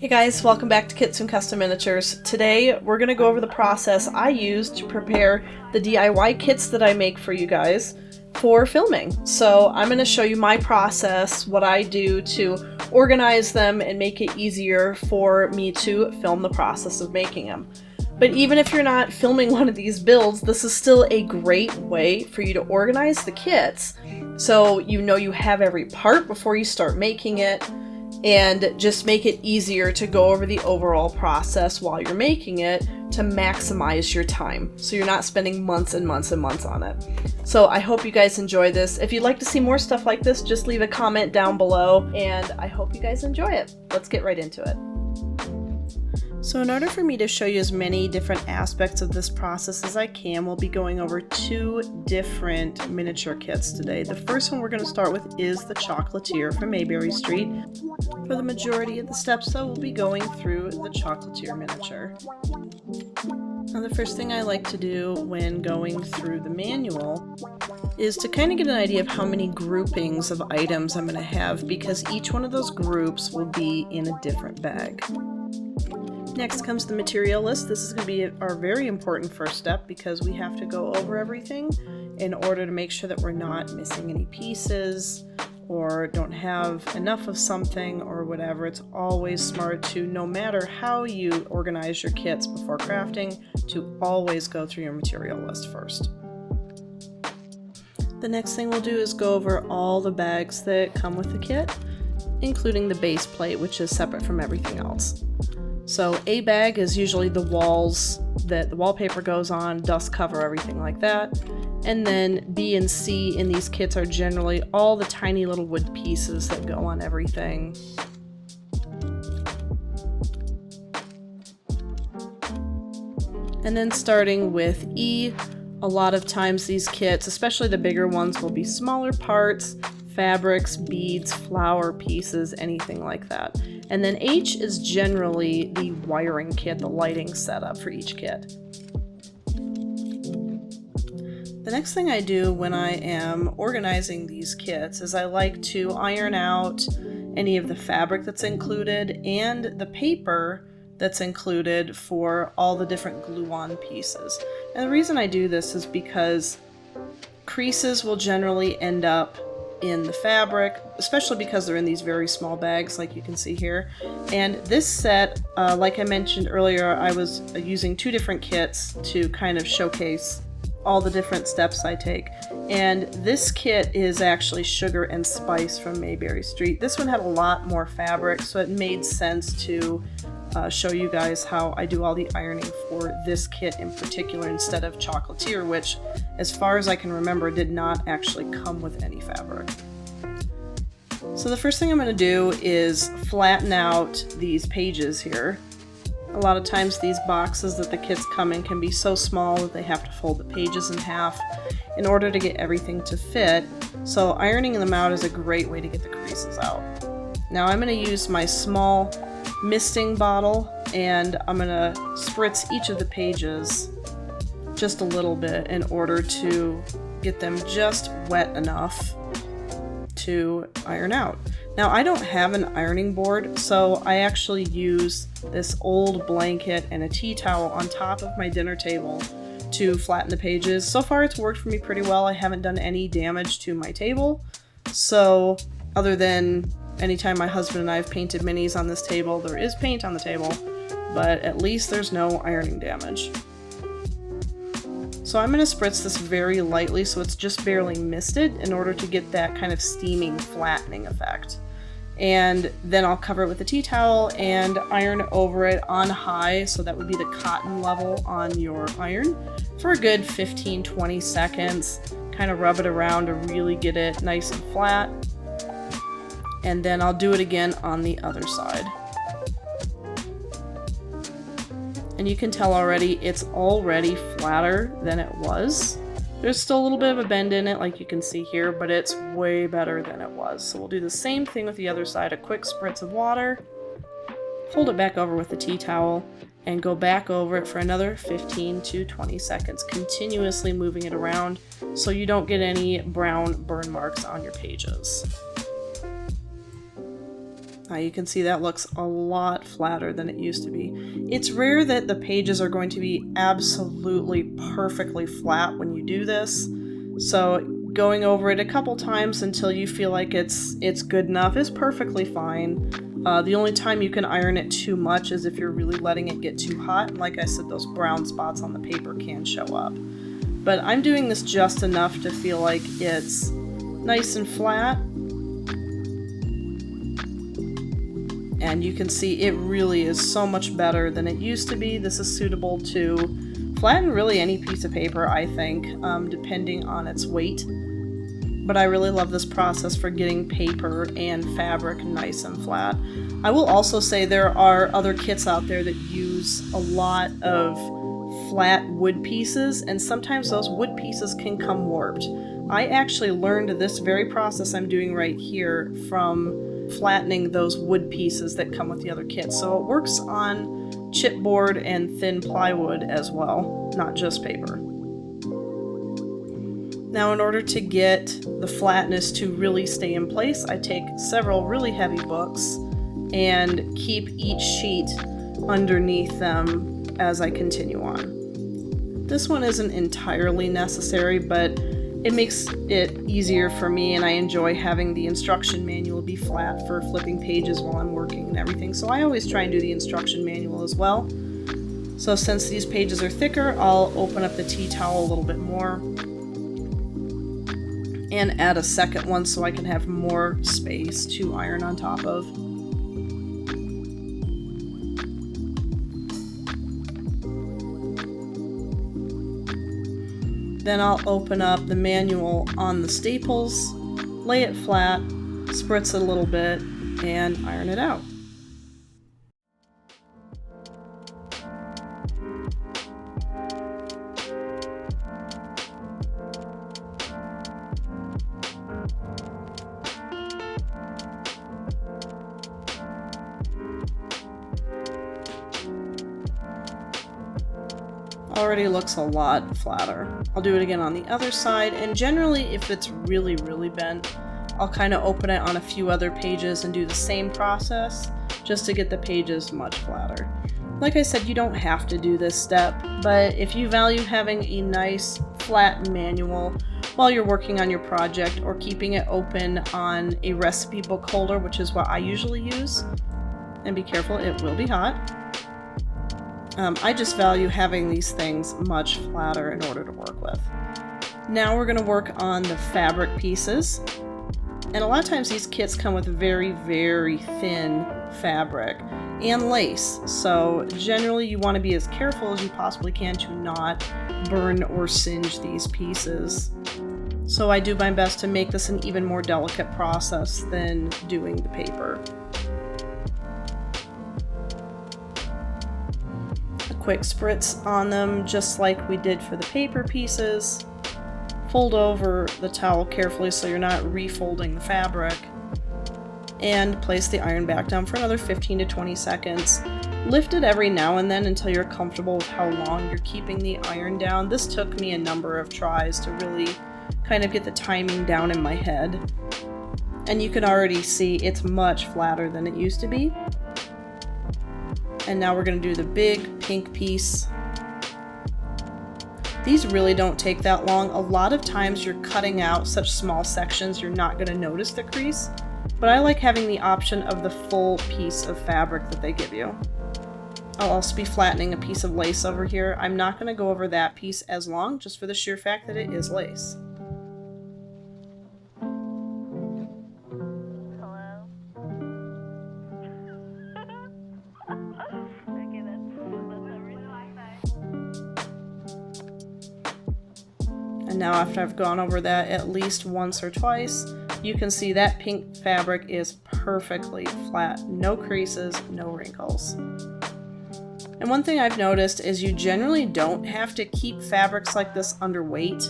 Hey guys, welcome back to Kits and Custom Miniatures. Today we're going to go over the process I use to prepare the DIY kits that I make for you guys for filming. So I'm going to show you my process, what I do to organize them and make it easier for me to film the process of making them. But even if you're not filming one of these builds, this is still a great way for you to organize the kits so you know you have every part before you start making it, and just make it easier to go over the overall process while you're making it to maximize your time, so you're not spending months and months and months on it. So I hope you guys enjoy this. If you'd like to see more stuff like this, just leave a comment down below, and I hope you guys enjoy it. Let's get right into it. So in order for me to show you as many different aspects of this process as I can, we'll be going over two different miniature kits today. The first one we're going to start with is the Chocolatier from Mayberry Street. For the majority of the steps though, we'll be going through the Chocolatier miniature. Now the first thing I like to do when going through the manual is to kind of get an idea of how many groupings of items I'm going to have, because each one of those groups will be in a different bag. Next comes the material list. This is going to be our very important first step because we have to go over everything in order to make sure that we're not missing any pieces or don't have enough of something or whatever. It's always smart to, no matter how you organize your kits before crafting, to always go through your material list first. The next thing we'll do is go over all the bags that come with the kit, including the base plate, which is separate from everything else. So A bag is usually the walls that the wallpaper goes on, dust cover, everything like that. And then B and C in these kits are generally all the tiny little wood pieces that go on everything. And then starting with E, a lot of times these kits, especially the bigger ones, will be smaller parts, fabrics, beads, flower pieces, anything like that. And then H is generally the wiring kit, the lighting setup for each kit. The next thing I do when I am organizing these kits is I like to iron out any of the fabric that's included and the paper that's included for all the different glue-on pieces. And the reason I do this is because creases will generally end up in the fabric, especially because they're in these very small bags like you can see here. And this set, like I mentioned earlier, I was using two different kits to kind of showcase all the different steps I take. And this kit is actually Sugar and Spice from Mayberry Street. This one had a lot more fabric, so it made sense to show you guys how I do all the ironing for this kit in particular instead of Chocolatier, which, as far as I can remember, did not actually come with any fabric. So the first thing I'm going to do is flatten out these pages here. A lot of times these boxes that the kits come in can be so small that they have to fold the pages in half in order to get everything to fit, so ironing them out is a great way to get the creases out. Now I'm going to use my small misting bottle, and I'm going to spritz each of the pages just a little bit in order to get them just wet enough to iron out. Now I don't have an ironing board, so I actually use this old blanket and a tea towel on top of my dinner table to flatten the pages. So far it's worked for me pretty well. I haven't done any damage to my table, so other than anytime my husband and I have painted minis on this table, there is paint on the table, but at least there's no ironing damage. So I'm going to spritz this very lightly so it's just barely misted in order to get that kind of steaming, flattening effect. And then I'll cover it with a tea towel and iron over it on high, so that would be the cotton level on your iron, for a good 15-20 seconds. Kind of rub it around to really get it nice and flat. And then I'll do it again on the other side. And you can tell already it's already flatter than it was. There's still a little bit of a bend in it like you can see here, but it's way better than it was. So we'll do the same thing with the other side. A quick spritz of water, fold it back over with the tea towel, and go back over it for another 15 to 20 seconds, continuously moving it around so you don't get any brown burn marks on your pages. You can see that looks a lot flatter than it used to be. It's rare that the pages are going to be absolutely perfectly flat when you do this, so going over it a couple times until you feel like it's good enough is perfectly fine. The only time you can iron it too much is if you're really letting it get too hot, and like I said, those brown spots on the paper can show up. But I'm doing this just enough to feel like it's nice and flat. And you can see it really is so much better than it used to be. This is suitable to flatten really any piece of paper, I think, depending on its weight. But I really love this process for getting paper and fabric nice and flat. I will also say there are other kits out there that use a lot of flat wood pieces, and sometimes those wood pieces can come warped. I actually learned this very process I'm doing right here from flattening those wood pieces that come with the other kits. So it works on chipboard and thin plywood as well, not just paper. Now, in order to get the flatness to really stay in place, I take several really heavy books and keep each sheet underneath them as I continue on. This one isn't entirely necessary, but it makes it easier for me, and I enjoy having the instruction manual be flat for flipping pages while I'm working and everything, so I always try and do the instruction manual as well. So since these pages are thicker, I'll open up the tea towel a little bit more and add a second one so I can have more space to iron on top of. Then I'll open up the manual on the staples, lay it flat, spritz it a little bit, and iron it out. Already looks a lot flatter. I'll do it again on the other side, and generally if it's really bent, I'll kind of open it on a few other pages and do the same process just to get the pages much flatter. Like I said, you don't have to do this step, but if you value having a nice flat manual while you're working on your project, or keeping it open on a recipe book holder, which is what I usually use, and be careful, it will be hot. I just value having these things much flatter in order to work with. Now we're going to work on the fabric pieces. And a lot of times these kits come with very thin fabric and lace. So generally you want to be as careful as you possibly can to not burn or singe these pieces. So I do my best to make this an even more delicate process than doing the paper. Quick spritz on them just like we did for the paper pieces. Fold over the towel carefully so you're not refolding the fabric, and place the iron back down for another 15 to 20 seconds. Lift it every now and then until you're comfortable with how long you're keeping the iron down. This took me a number of tries to really kind of get the timing down in my head, and you can already see it's much flatter than it used to be. And now we're going to do the big pink piece. These really don't take that long. A lot of times you're cutting out such small sections you're not going to notice the crease, but I like having the option of the full piece of fabric that they give you. I'll also be flattening a piece of lace over here. I'm not going to go over that piece as long, just for the sheer fact that it is lace. And now after I've gone over that at least once or twice, you can see that pink fabric is perfectly flat. No creases, no wrinkles. And one thing I've noticed is you generally don't have to keep fabrics like this underweight,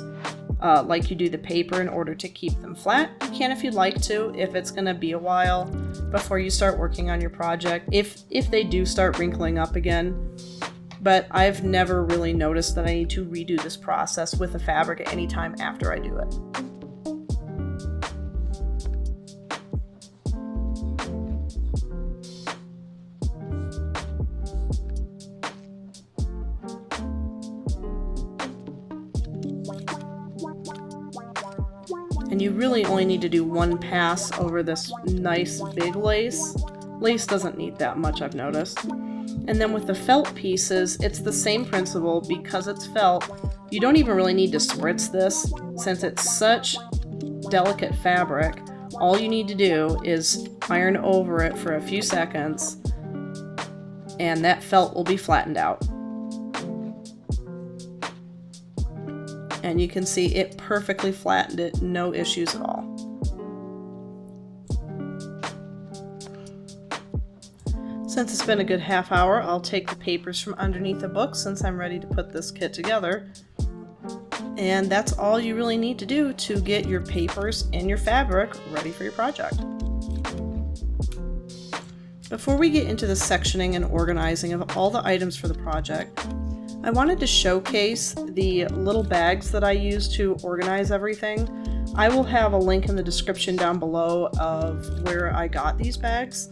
like you do the paper, in order to keep them flat. You can if you'd like to, if it's going to be a while before you start working on your project, if they do start wrinkling up again. But I've never really noticed that I need to redo this process with the fabric at any time after I do it. And you really only need to do one pass over this nice big lace. Lace doesn't need that much, I've noticed. And then with the felt pieces, it's the same principle. Because it's felt, you don't even really need to spritz this. Since it's such delicate fabric, all you need to do is iron over it for a few seconds, and that felt will be flattened out. And you can see it perfectly flattened it, no issues at all. Since it's been a good half hour, I'll take the papers from underneath the book since I'm ready to put this kit together. And that's all you really need to do to get your papers and your fabric ready for your project. Before we get into the sectioning and organizing of all the items for the project, I wanted to showcase the little bags that I use to organize everything. I will have a link in the description down below of where I got these bags.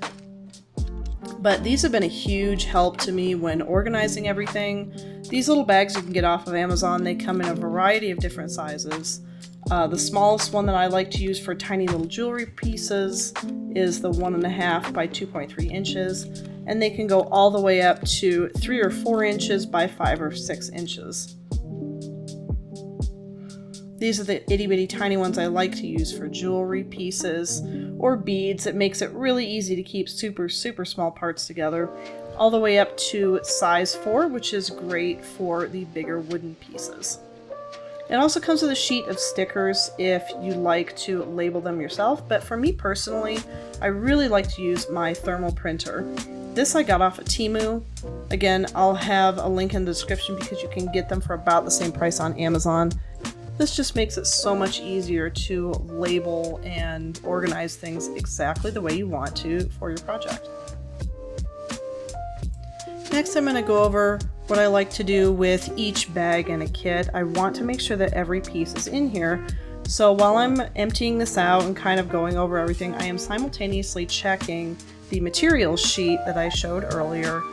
But these have been a huge help to me when organizing everything. These little bags you can get off of Amazon. They come in a variety of different sizes. The smallest one that I like to use for tiny little jewelry pieces is the 1.5 by 2.3 inches. And they can go all the way up to 3 or 4 inches by 5 or 6 inches. These are the itty bitty tiny ones I like to use for jewelry pieces or beads. It makes it really easy to keep super small parts together, all the way up to size 4, which is great for the bigger wooden pieces. It also comes with a sheet of stickers if you like to label them yourself, but for me personally, I really like to use my thermal printer. This I got off at Temu. Again, I'll have a link in the description because you can get them for about the same price on Amazon. This just makes it so much easier to label and organize things exactly the way you want to for your project. Next, I'm going to go over what I like to do with each bag in a kit. I want to make sure that every piece is in here. So while I'm emptying this out and kind of going over everything, I am simultaneously checking the materials sheet that I showed earlier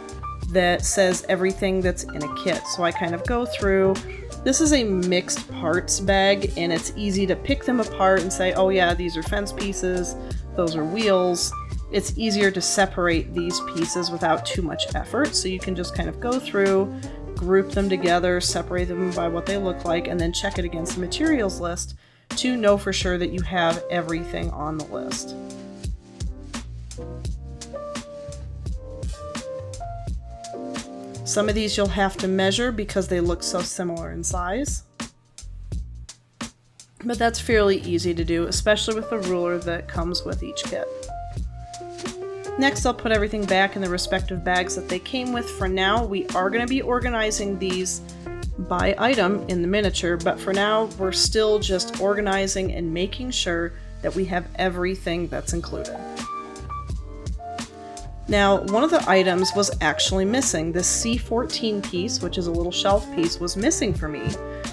that says everything that's in a kit. So I kind of go through. This is a mixed parts bag, and it's easy to pick them apart and say, oh yeah, these are fence pieces, those are wheels. It's easier to separate these pieces without too much effort. So you can just kind of go through, group them together, separate them by what they look like, and then check it against the materials list to know for sure that you have everything on the list. Some of these you'll have to measure because they look so similar in size. But that's fairly easy to do, especially with the ruler that comes with each kit. Next, I'll put everything back in the respective bags that they came with. For now, we are going to be organizing these by item in the miniature, but for now, we're still just organizing and making sure that we have everything that's included. Now, one of the items was actually missing. This C14 piece, which is a little shelf piece, was missing for me.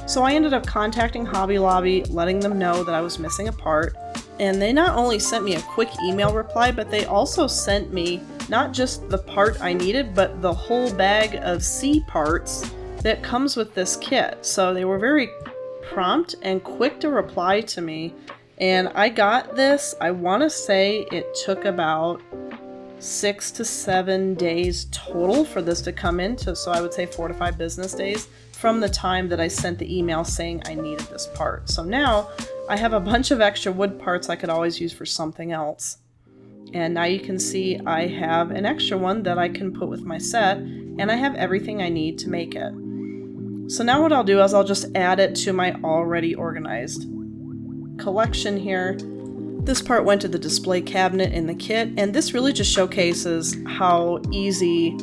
So I ended up contacting Hobby Lobby, letting them know that I was missing a part. And they not only sent me a quick email reply, but they also sent me not just the part I needed, but the whole bag of C parts that comes with this kit. So they were very prompt and quick to reply to me. And I got this, I want to say it took about 6 to 7 days total for this to come in, so I would say 4 to 5 business days from the time that I sent the email saying I needed this part. So now I have a bunch of extra wood parts I could always use for something else. And now you can see I have an extra one that I can put with my set, and I have everything I need to make it. So now what I'll do is I'll just add it to my already organized collection here. This part went to the display cabinet in the kit, and this really just showcases how easy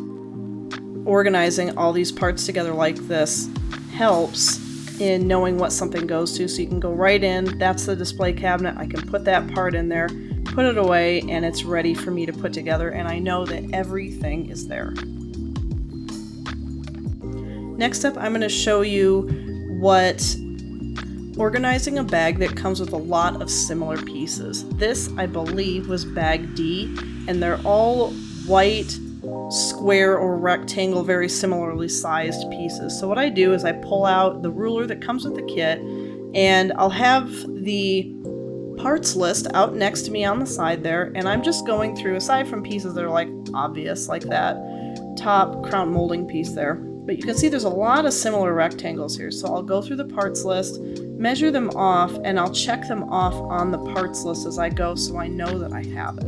organizing all these parts together like this helps in knowing what something goes to. So you can go right in, that's the display cabinet, I can put that part in there, put it away, and it's ready for me to put together, and I know that everything is there. Next up, I'm going to show you what organizing a bag that comes with a lot of similar pieces. This, I believe, was bag D, and they're all white, square, or rectangle, very similarly sized pieces. So what I do is I pull out the ruler that comes with the kit, and I'll have the parts list out next to me on the side there, and I'm just going through, aside from pieces that are like obvious, like that top crown molding piece there. But you can see there's a lot of similar rectangles here, so I'll go through the parts list, measure them off, and I'll check them off on the parts list as I go so I know that I have it.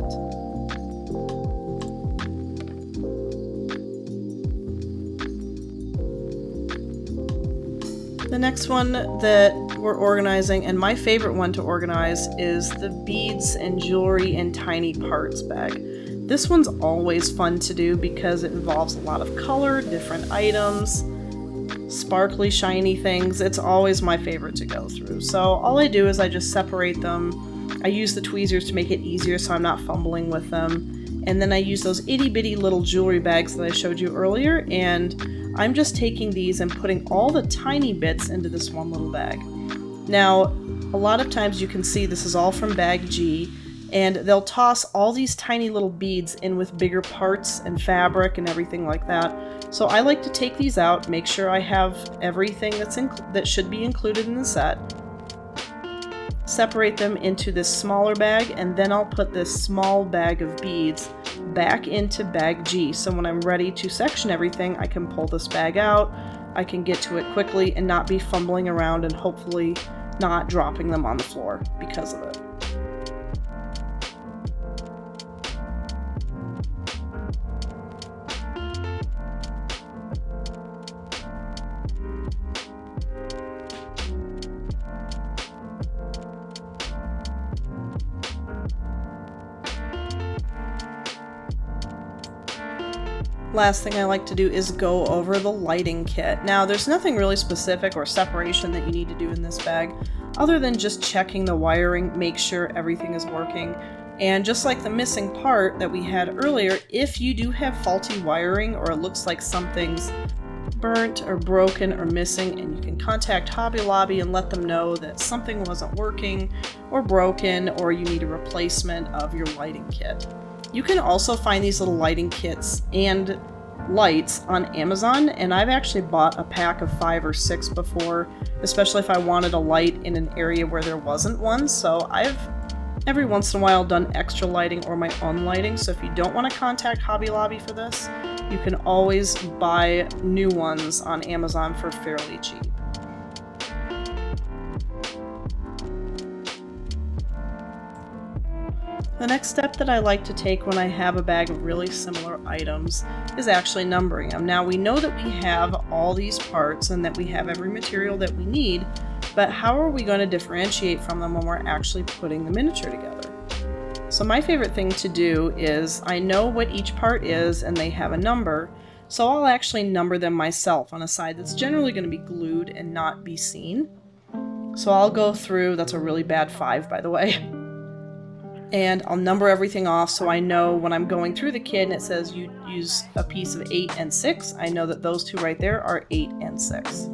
The next one that we're organizing, and my favorite one to organize, is the beads and jewelry and tiny parts bag. This one's always fun to do because it involves a lot of color, different items, sparkly, shiny things. It's always my favorite to go through. So all I do is I just separate them. I use the tweezers to make it easier so I'm not fumbling with them. And then I use those itty bitty little jewelry bags that I showed you earlier, and I'm just taking these and putting all the tiny bits into this one little bag. Now, a lot of times you can see this is all from bag G, and they'll toss all these tiny little beads in with bigger parts and fabric and everything like that. So I like to take these out, make sure I have everything that should be included in the set, separate them into this smaller bag, and then I'll put this small bag of beads back into bag G. So when I'm ready to section everything, I can pull this bag out, I can get to it quickly and not be fumbling around and hopefully not dropping them on the floor because of it. Last thing I like to do is go over the lighting kit. Now, there's nothing really specific or separation that you need to do in this bag other than just checking the wiring, make sure everything is working. And just like the missing part that we had earlier, if you do have faulty wiring or it looks like something's burnt or broken or missing, and you can contact Hobby Lobby and let them know that something wasn't working or broken or you need a replacement of your lighting kit. You can also find these little lighting kits and lights on Amazon, and I've actually bought a pack of 5 or 6 before, especially if I wanted a light in an area where there wasn't one. So I've every once in a while done extra lighting or my own lighting. So if you don't want to contact Hobby Lobby for this, you can always buy new ones on Amazon for fairly cheap. The next step that I like to take when I have a bag of really similar items is actually numbering them. Now, we know that we have all these parts and that we have every material that we need, but how are we going to differentiate from them when we're actually putting the miniature together? So my favorite thing to do is I know what each part is and they have a number, so I'll actually number them myself on a side that's generally going to be glued and not be seen. So I'll go through, that's a really bad 5 by the way, and I'll number everything off so I know when I'm going through the kit and it says you use a piece of 8 and 6, I know that those two right there are 8 and 6.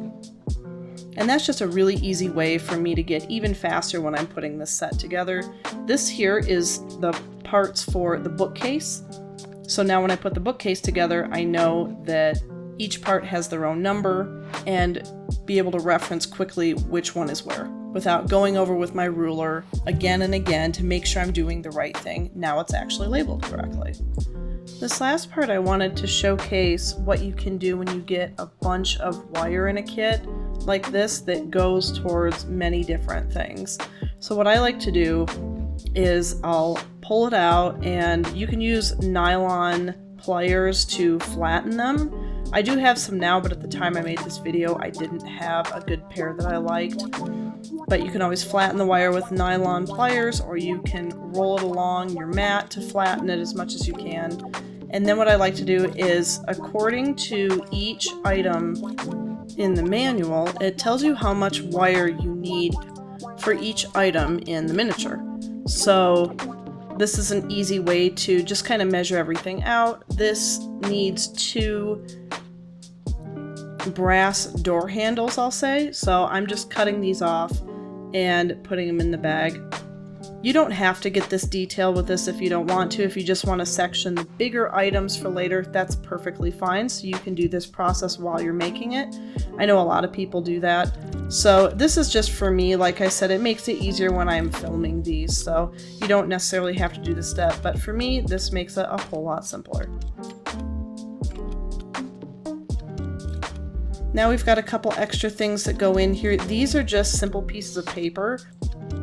And that's just a really easy way for me to get even faster when I'm putting this set together. This here is the parts for the bookcase. So now when I put the bookcase together, I know that each part has their own number and be able to reference quickly which one is where, without going over with my ruler again and again to make sure I'm doing the right thing. Now it's actually labeled correctly. This last part I wanted to showcase what you can do when you get a bunch of wire in a kit like this that goes towards many different things. So what I like to do is I'll pull it out, and you can use nylon pliers to flatten them. I do have some now, but at the time I made this video I didn't have a good pair that I liked. But you can always flatten the wire with nylon pliers, or you can roll it along your mat to flatten it as much as you can. And then what I like to do is, according to each item in the manual, it tells you how much wire you need for each item in the miniature. So this is an easy way to just kind of measure everything out. This needs 2 brass door handles, I'll say. So I'm just cutting these off and putting them in the bag. You don't have to get this detail with this if you don't want to. If you just want to section the bigger items for later, that's perfectly fine. So you can do this process while you're making it. I know a lot of people do that. So this is just for me. Like I said, it makes it easier when I'm filming these, so you don't necessarily have to do the step, but for me this makes it a whole lot simpler. Now we've got a couple extra things that go in here. These are just simple pieces of paper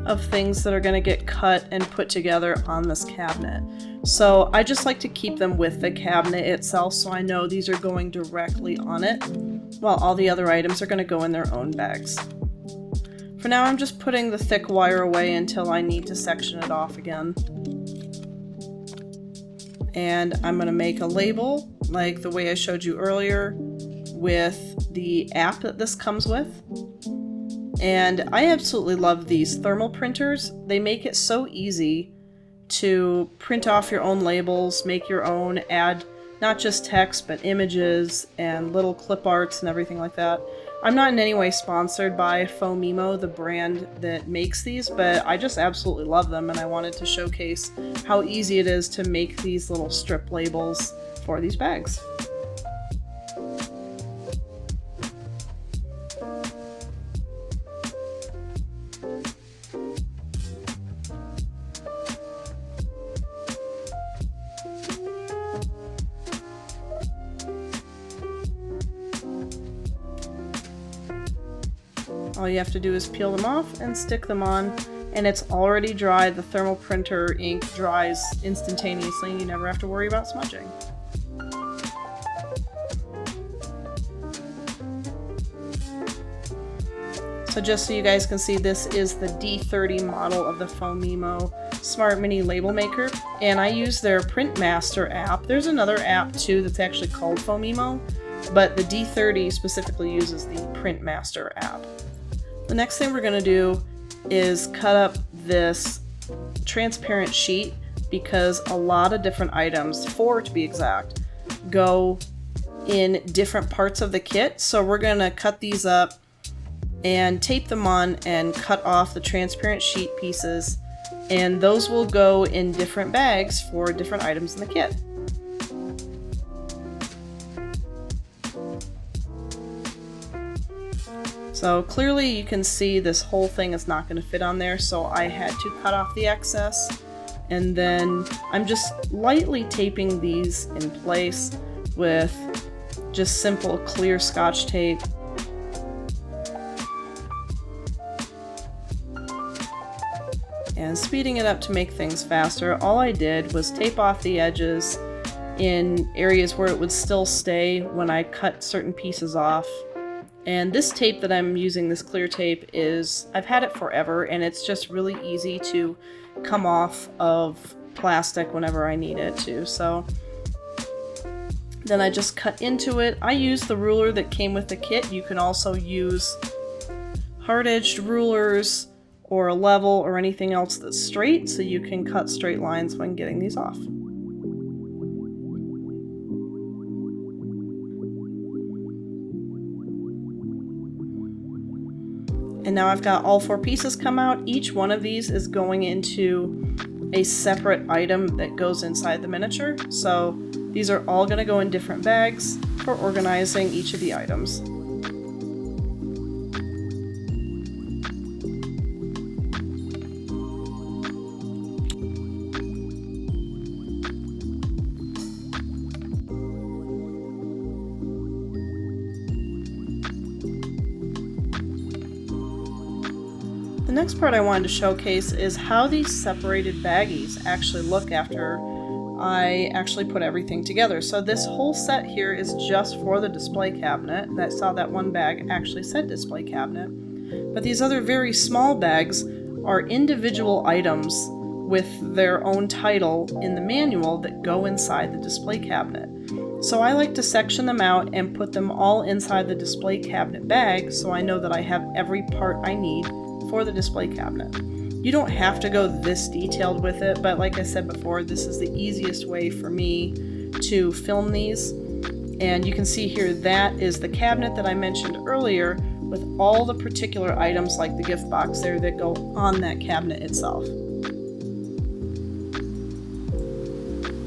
of things that are going to get cut and put together on this cabinet. So I just like to keep them with the cabinet itself, so I know these are going directly on it, while all the other items are going to go in their own bags. For now, I'm just putting the thick wire away until I need to section it off again. And I'm going to make a label like the way I showed you earlier with the app that this comes with. And I absolutely love these thermal printers. They make it so easy to print off your own labels, make your own, add not just text but images and little clip arts and everything like that. I'm not in any way sponsored by Foamimo, the brand that makes these, but I just absolutely love them, and I wanted to showcase how easy it is to make these little strip labels for these bags. All you have to do is peel them off and stick them on, and it's already dry. The thermal printer ink dries instantaneously and you never have to worry about smudging. So just so you guys can see, this is the D30 model of the Foamimo Smart Mini Label Maker, and I use their Printmaster app. There's another app too that's actually called Foamimo, but the D30 specifically uses the Printmaster app. The next thing we're going to do is cut up this transparent sheet, because a lot of different items, 4 to be exact, go in different parts of the kit. So we're going to cut these up and tape them on and cut off the transparent sheet pieces, and those will go in different bags for different items in the kit. So clearly you can see this whole thing is not going to fit on there, so I had to cut off the excess, and then I'm just lightly taping these in place with just simple clear Scotch tape. And speeding it up to make things faster, all I did was tape off the edges in areas where it would still stay when I cut certain pieces off. And this tape that I'm using, this clear tape, I've had it forever, and it's just really easy to come off of plastic whenever I need it to. So then I just cut into it. I use the ruler that came with the kit. You can also use hard-edged rulers or a level or anything else that's straight, so you can cut straight lines when getting these off. And now I've got all 4 pieces come out. Each one of these is going into a separate item that goes inside the miniature. So these are all going to go in different bags for organizing each of the items. The next part I wanted to showcase is how these separated baggies actually look after I actually put everything together. So this whole set here is just for the display cabinet. I saw that one bag actually said display cabinet. But these other very small bags are individual items with their own title in the manual that go inside the display cabinet. So I like to section them out and put them all inside the display cabinet bag, so I know that I have every part I need for the display cabinet. You don't have to go this detailed with it, but like I said before, this is the easiest way for me to film these. And you can see here that is the cabinet that I mentioned earlier with all the particular items like the gift box there that go on that cabinet itself.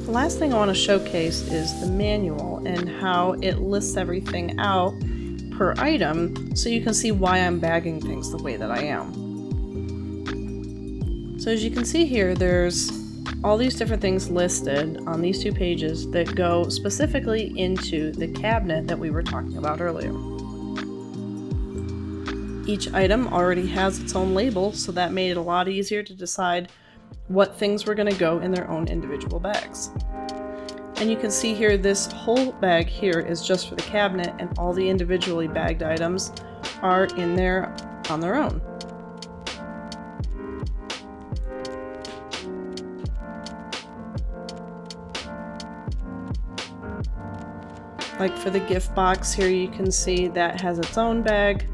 The last thing I want to showcase is the manual and how it lists everything out per item so you can see why I'm bagging things the way that I am. So as you can see here, there's all these different things listed on these 2 pages that go specifically into the cabinet that we were talking about earlier. Each item already has its own label, so that made it a lot easier to decide what things were going to go in their own individual bags. And you can see here, this whole bag here is just for the cabinet, and all the individually bagged items are in there on their own. Like for the gift box here, you can see that has its own bag.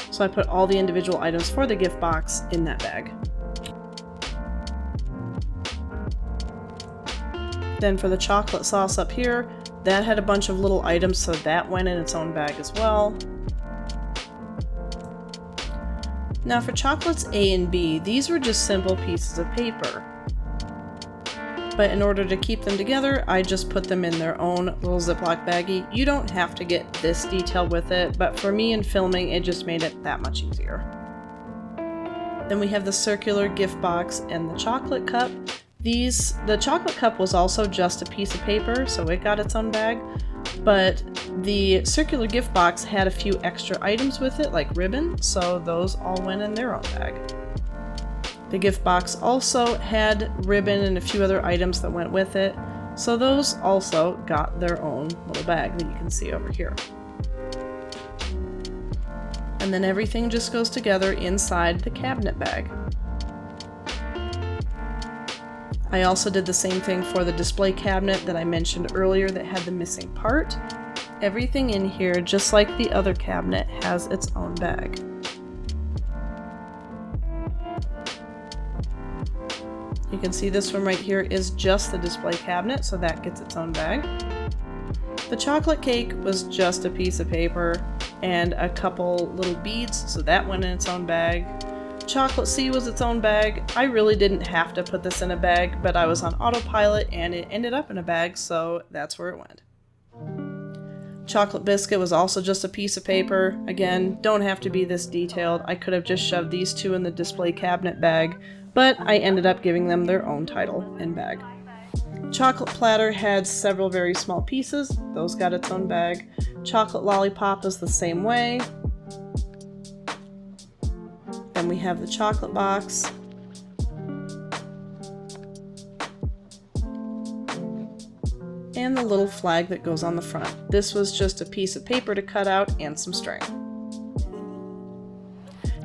So I put all the individual items for the gift box in that bag. Then for the chocolate sauce up here, that had a bunch of little items, so that went in its own bag as well. Now for chocolates A and B, these were just simple pieces of paper. But in order to keep them together, I just put them in their own little Ziploc baggie. You don't have to get this detailed with it, but for me in filming, it just made it that much easier. Then we have the circular gift box and the chocolate cup. The chocolate cup was also just a piece of paper, so it got its own bag, but the circular gift box had a few extra items with it, like ribbon, so those all went in their own bag. The gift box also had ribbon and a few other items that went with it, so those also got their own little bag that you can see over here. And then everything just goes together inside the cabinet bag. I also did the same thing for the display cabinet that I mentioned earlier that had the missing part. Everything in here, just like the other cabinet, has its own bag. You can see this one right here is just the display cabinet, so that gets its own bag. The chocolate cake was just a piece of paper and a couple little beads, so that went in its own bag. Chocolate C was its own bag. I really didn't have to put this in a bag, but I was on autopilot and it ended up in a bag, so that's where it went. Chocolate biscuit was also just a piece of paper. Again, don't have to be this detailed. I could have just shoved these 2 in the display cabinet bag, but I ended up giving them their own title and bag. Chocolate platter had several very small pieces. Those got its own bag. Chocolate lollipop is the same way. Then we have the chocolate box. And the little flag that goes on the front. This was just a piece of paper to cut out and some string.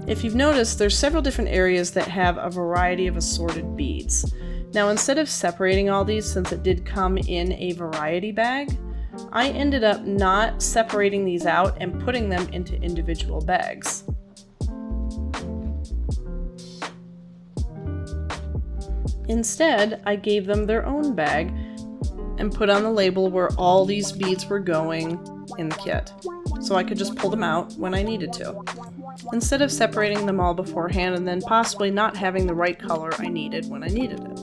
If you've noticed, there's several different areas that have a variety of assorted beads. Now instead of separating all these, since it did come in a variety bag, I ended up not separating these out and putting them into individual bags. Instead, I gave them their own bag and put on the label where all these beads were going in the kit, so I could just pull them out when I needed to, instead of separating them all beforehand and then possibly not having the right color I needed when I needed it.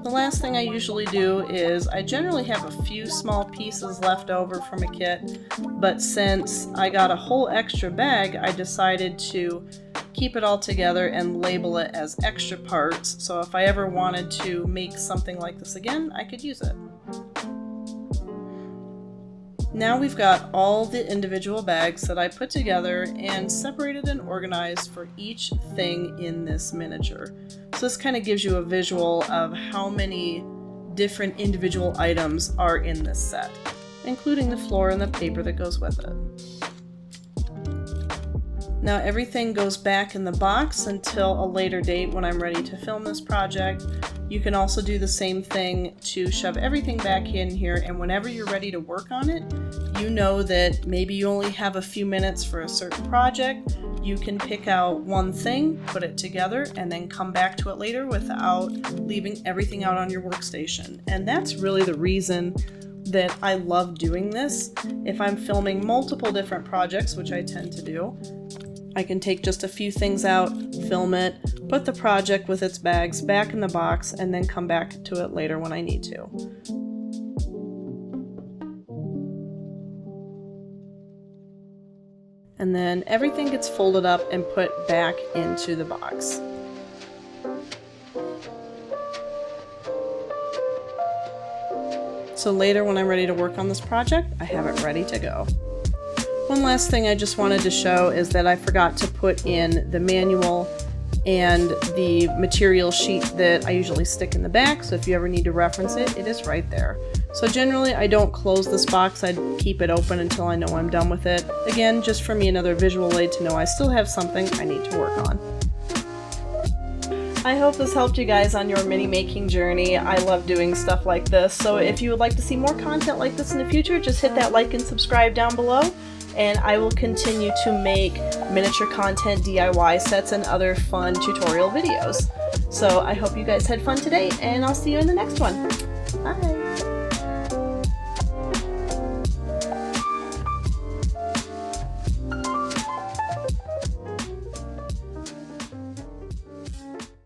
The last thing I usually do is I generally have a few small pieces left over from a kit, but since I got a whole extra bag, I decided to keep it all together and label it as extra parts, so if I ever wanted to make something like this again, I could use it. Now we've got all the individual bags that I put together and separated and organized for each thing in this miniature. So this kind of gives you a visual of how many different individual items are in this set, including the floor and the paper that goes with it. Now everything goes back in the box until a later date when I'm ready to film this project. You can also do the same thing to shove everything back in here, and whenever you're ready to work on it, you know that maybe you only have a few minutes for a certain project. You can pick out one thing, put it together, and then come back to it later without leaving everything out on your workstation. And that's really the reason that I love doing this. If I'm filming multiple different projects, which I tend to do, I can take just a few things out, film it, put the project with its bags back in the box, and then come back to it later when I need to. and then everything gets folded up and put back into the box. So later when I'm ready to work on this project, I have it ready to go. One last thing I just wanted to show is that I forgot to put in the manual and the material sheet that I usually stick in the back, so if you ever need to reference it, it is right there. So generally I don't close this box, I keep it open until I know I'm done with it. Again, just for me another visual aid to know I still have something I need to work on. I hope this helped you guys on your mini making journey. I love doing stuff like this, so if you would like to see more content like this in the future, just hit that like and subscribe down below, and I will continue to make miniature content, DIY sets, and other fun tutorial videos. So I hope you guys had fun today, and I'll see you in the next one. Bye!